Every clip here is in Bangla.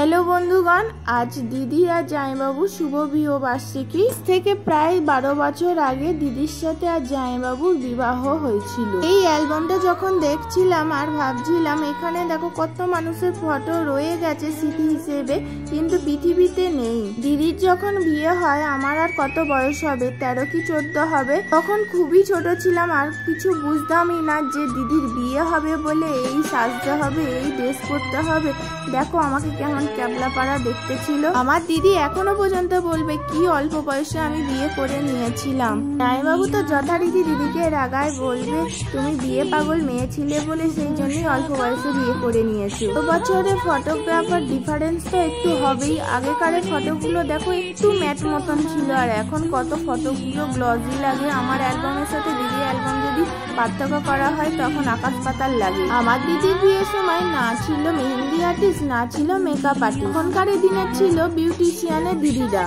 हेलो बंधुगण, आज दीदी और জামাইবাবু शुभ বিবাহবার্ষিকী থেকে প্রায় 12 বছর আগে দিদির সাথে আর জামাইবাবুর বিবাহ হয়েছিল। এই অ্যালবামটা যখন দেখছিলাম আর ভাবছিলাম এখানে দেখো কত মানুষের ফটো রয়ে গেছে স্মৃতি হিসেবে, কিন্তু পৃথিবীতে নেই। দিদির যখন বিয়ে হয় আমার আর কত বয়স হবে, 13 কি 14 হবে। তখন খুবই ছোট ছিলাম আর কিছু বুঝতামই না যে দিদির বিয়ে হবে বলে এই সাজতে হবে, এই ড্রেস পরতে হবে। দেখো আমাকে কেমন ক্যাবলা পাড়া দেখতে ছিল। আমার দিদি এখনো পর্যন্ত বলবে কি অল্প বয়সে আমি বিয়ে করে নিয়েছিলাম। জামাইবাবু তো যথারীতি দিদিকে রাগায়, বলবে তুমি বিয়ে পাগল মেয়ে ছিলে বলে সেই জন্যই অল্প বয়সে বিয়ে করে নিয়েছো। তো বছরে ফটোগ্রাফার ডিফারেন্স তো একটু হবেই। আগেকারের ফটোগুলো দেখো একটু ম্যাট মতন ছিল আর এখন কত ফটোগুলো গ্লজি লাগে। আমার অ্যালবামের সাথে দিদির অ্যালবাম যদি পার্থক্য করা হয় তখন আকাশ পাতাল লাগে। আমার দিদির বিয়ের সময় না ছিল মেহেন্দি আর্টিস্ট, না ছিল মেকআপ আর্টিস্ট। এখনকার দিনে ছিল বিউটিশিয়ানের দিদিরা।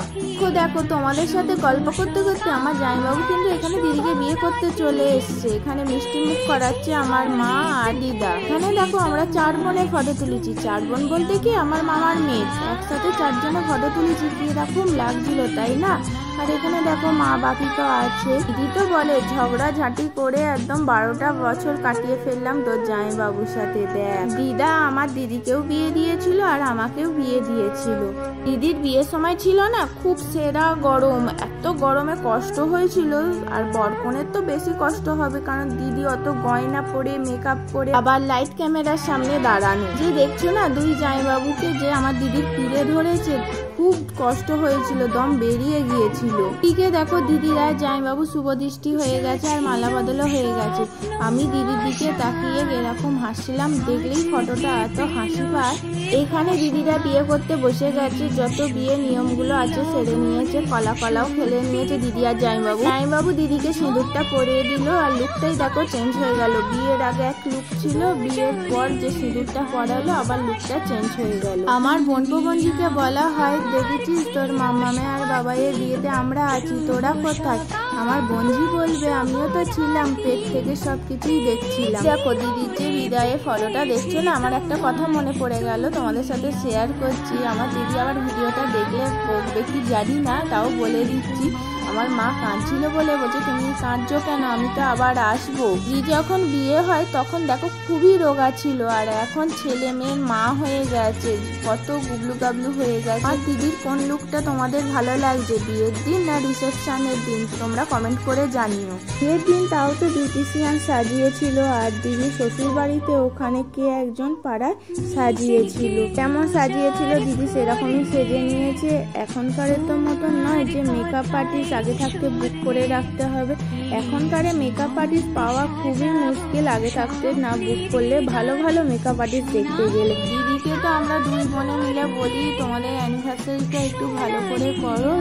দেখো তোমাদের সাথে গল্প করতে করতে আমার জামাইবাবু কিন্তু এখানে দিদিকে বিয়ে করতে চলে এসছে। এখানে মিষ্টি মুখ করাচ্ছে আমার মা আর দিদা। এখানে দেখো আমরা 4 বোনের ফটো তুলেছি। 4 বোন বলতে কি আমার মামার মেয়ে, একসাথে 4 জনের ফটো তুলেছি। কি এরকম লাগছিল তাই না? আর এখানে দেখো মা বাপি তো আছে। দিদি তো বলে ঝগড়া ঝাঁটি করে একদম 12টা বছর কাটিয়ে ফেললাম তোর জামাইবাবুর সাথে। দেখ দিদা আমার দিদিকেও বিয়ে দিয়েছিল আর আমাকেও বিয়ে দিয়েছিল। দিদির বিয়ের সময় ছিল না খুব সেরা গরম, এত গরমে কষ্ট হয়েছিল। আর বরকনের তো বেশি কষ্ট হবে, কারণ দিদি অত গয়না পরে মেকআপ করে আবার লাইট ক্যামেরার সামনে দাঁড়ানো। যে দেখছো না দুই জামাইবাবুকে যে আমার দিদির পিড়ে ধরেছে, খুব কষ্ট হয়েছিল, দম বেরিয়ে গিয়েছিল। দিকে দেখো দিদিরা জামাইবাবু শুভদৃষ্টি হয়ে গেছে আর মালা বদলও হয়ে গেছে। আমি দিদির দিকে তাকিয়ে এরকম হাসছিলাম, দেখলেই ফটোটা এত হাসি পায়। এখানে দিদিরা বিয়ে করতে বসে গেছে, যত বিয়ে নিয়মগুলো আছে সেরে নিয়েছে, কলাও খেলে নিয়েছে দিদি আর জামাইবাবু দিদিকে সিঁদুরটা পরিয়ে দিল আর লুকটাই দেখো চেঞ্জ হয়ে গেল। বিয়ের আগে এক লুক ছিল, বিয়ের পর যে সিঁদুরটা পরালো আবার লুকটা চেঞ্জ হয়ে গেল। আমার বোনজিকে বলা হয় দেখেছিস তোর মামামে আর বাবাইয়ের বিয়েতে আমরা আছি, তোরা কোথায়? আমার বোনজি বলবে আমিও তো ছিলাম, পেট থেকে সবকিছুই দেখছিলাম। দেখো দিদির যে বিদায়ের ফটোটা দেখছো না, আমার একটা কথা মনে পড়ে গেল, তোমাদের সাথে শেয়ার করছি। আমার দিদি আবার ভিডিওটা দেখলে বকবে কি জানি না, তাও বলে দিচ্ছি। আমার মা কাঁদছিল বলে বলছে তুমি কাঁদছো কেন, আমি তো আবার আসবো। দিদি যখন বিয়ে হয় তখন দেখো খুবই রোগা ছিল আর এখন ছেলে মেয়ের মা হয়ে গেছে, কত গুবলু গাবলু হয়ে গেছে। আর দিদির কোন লুকটা তোমাদের ভালো লাগছে, বিয়ের দিন না রিসেপশনের দিন? তোমরা কমেন্ট করে জানিও। বিয়ের দিন তাও তো বিউটিশিয়ান সাজিয়েছিল আর দিদি শ্বশুর বাড়িতে ওখানে কে একজন পাড়ায় সাজিয়েছিল। কেমন সাজিয়েছিল দিদি সেরকমই সেজে নিয়েছে। এখনকারের তো মতন নয় যে মেকআপ আর্টিস্ট আগে থাকতে বুক করে রাখতে হবে। এখনকারে মেকআপ আর্টিস্ট পাওয়া খুবই মুশকিল, আগে থাকতে না বুক করলে ভালো মেকআপ আর্টিস্ট দেখতে গেলে। দিদিকে তো আমরা 2 বোনে মিলে বলি তোমাদের অ্যানিভার্সারিটা একটু ভালো করে করো,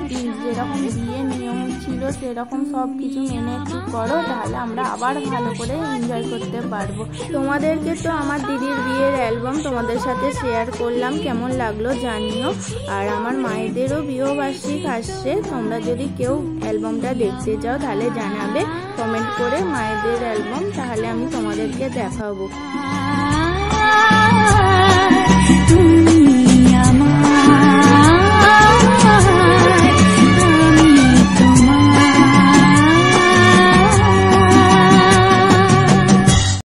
যেরকম বিয়ে নিয়ম ছিল সেরকম সব কিছু মেনে একটু করো, তাহলে আমরা আবার ভালো করে এনজয় করতে পারবো। তোমাদেরকে তো আমার দিদির বিয়ের অ্যালবাম তোমাদের সাথে শেয়ার করলাম, কেমন লাগলো জানিও। আর আমার মায়েদেরও বিবাহবার্ষিক আসছে, তোমরা যদি কেউ অ্যালবামটা দেখতে চাও তাহলে জানাবে কমেন্ট করে মায়েদের অ্যালবাম, তাহলে আমি তোমাদেরকে দেখাবো।